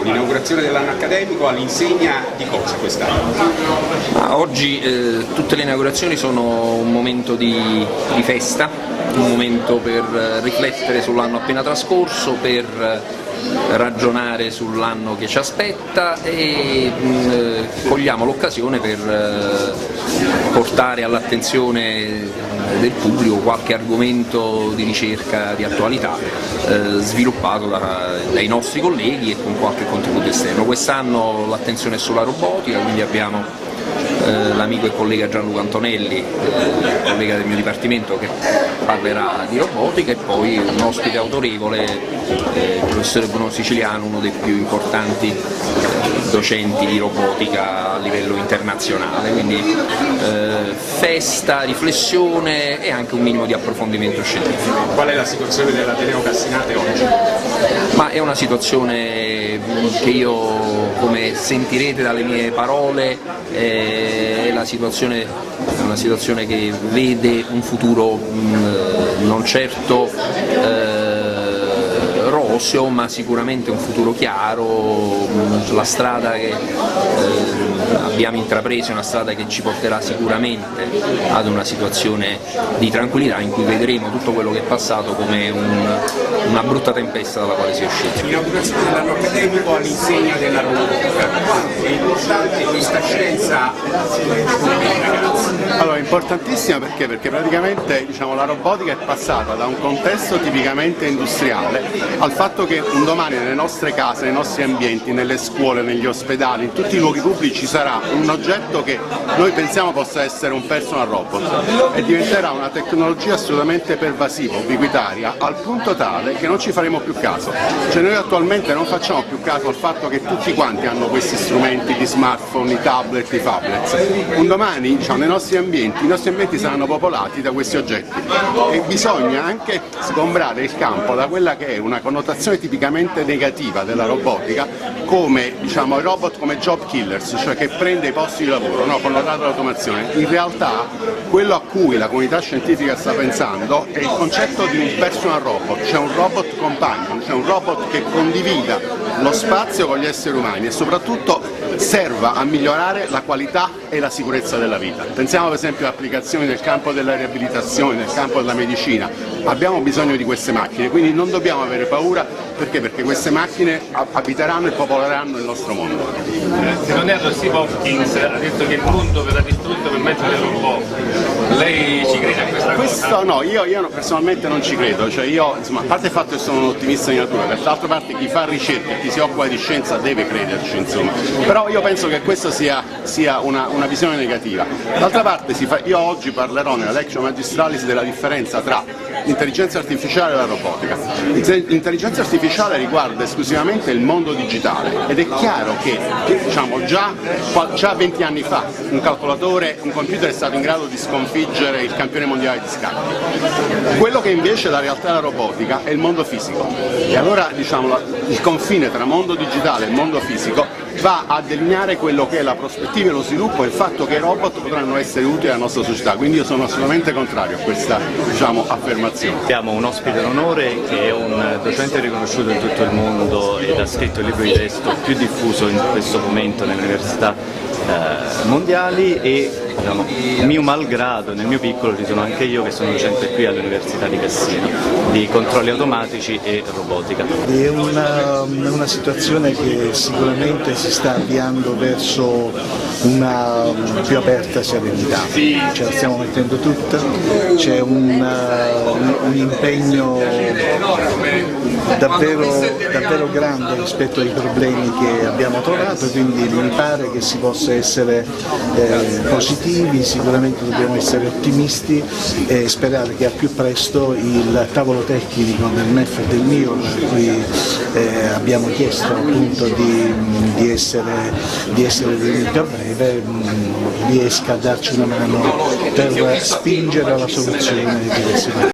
l'inaugurazione dell'anno accademico all'insegna di cosa quest'anno? Oggi tutte le inaugurazioni sono un momento di festa, un momento per riflettere sull'anno appena trascorso, per ragionare sull'anno che ci aspetta e cogliamo l'occasione per portare all'attenzione del pubblico qualche argomento di ricerca di attualità sviluppato dai nostri colleghi e con qualche contributo esterno. Quest'anno l'attenzione è sulla robotica, quindi abbiamo l'amico e collega Gianluca Antonelli, collega del mio dipartimento, che parlerà di robotica, e poi un ospite autorevole, il professore Bruno Siciliano, uno dei più importanti docenti di robotica a livello internazionale, quindi festa, riflessione e anche un minimo di approfondimento scientifico. Qual è la situazione dell'Ateneo Cassinate oggi? Ma è una situazione che io, come sentirete dalle mie parole, è una situazione che vede un futuro non certo roseo, ma sicuramente un futuro chiaro. La strada che abbiamo intrapreso è una strada che ci porterà sicuramente ad una situazione di tranquillità in cui vedremo tutto quello che è passato come una brutta tempesta dalla quale si è usciti. L'inaugurazione dell'anno accademico all'insegna della robotica, quanto è importante questa scienza per i ragazzi? Allora, è importantissima perché praticamente la robotica è passata da un contesto tipicamente industriale al fatto che un domani nelle nostre case, nei nostri ambienti, nelle scuole, negli ospedali, in tutti i luoghi pubblici ci sarà un oggetto che noi pensiamo possa essere un personal robot e diventerà una tecnologia assolutamente pervasiva, ubiquitaria, al punto tale che non ci faremo più caso. Cioè noi attualmente non facciamo più caso al fatto che tutti quanti hanno questi strumenti, gli smartphone, i tablet, i tablets. Un domani i nostri ambienti saranno popolati da questi oggetti e bisogna anche sgombrare il campo da quella che è una connotazione tipicamente negativa della robotica come i robot come job killers, cioè che prende i posti di lavoro, connotato all'automazione. In realtà quello a cui la comunità scientifica sta pensando è il concetto di un personal robot, cioè un robot companion, cioè un robot che condivida lo spazio con gli esseri umani e soprattutto serva a migliorare la qualità e la sicurezza della vita. Pensiamo per esempio a applicazioni nel campo della riabilitazione, nel campo della medicina. Abbiamo bisogno di queste macchine, quindi non dobbiamo avere paura perché queste macchine abiteranno e popoleranno il nostro mondo. Se non erro, Steve Hopkins ha detto che il mondo verrà distrutto per mezzo del robot. Lei ci crede a questa cosa? Questo no, io personalmente non ci credo, a parte il fatto che sono un ottimista di natura, d'altra parte chi fa ricerca e chi si occupa di scienza deve crederci, però io penso che questa sia una visione negativa. D'altra parte io oggi parlerò nella Lectio Magistralis della differenza tra l'intelligenza artificiale e la robotica. L'intelligenza artificiale riguarda esclusivamente il mondo digitale ed è chiaro che già 20 anni fa un computer è stato in grado di sconfiggere il campione mondiale di scacchi. Quello che invece è la realtà della robotica è il mondo fisico e allora il confine tra mondo digitale e mondo fisico va a delineare quello che è la prospettiva e lo sviluppo e il fatto che i robot potranno essere utili alla nostra società, quindi io sono assolutamente contrario a questa affermazione. Abbiamo un ospite d'onore che è un docente riconosciuto in tutto il mondo ed ha scritto il libro di testo più diffuso in questo momento nelle università mondiali e mio malgrado, nel mio piccolo ci sono anche io che sono docente qui all'Università di Cassino di controlli automatici e robotica. È una situazione che sicuramente si sta avviando verso una più aperta serenità, ce la stiamo mettendo tutta, c'è un impegno davvero grande rispetto ai problemi che abbiamo trovato, quindi mi pare che si possa essere positivi, sicuramente dobbiamo essere ottimisti e sperare che al più presto il tavolo tecnico del MEF e del MIUR, a cui abbiamo chiesto appunto di essere riuniti a breve, riesca a darci una mano per spingere alla soluzione di questi problemi.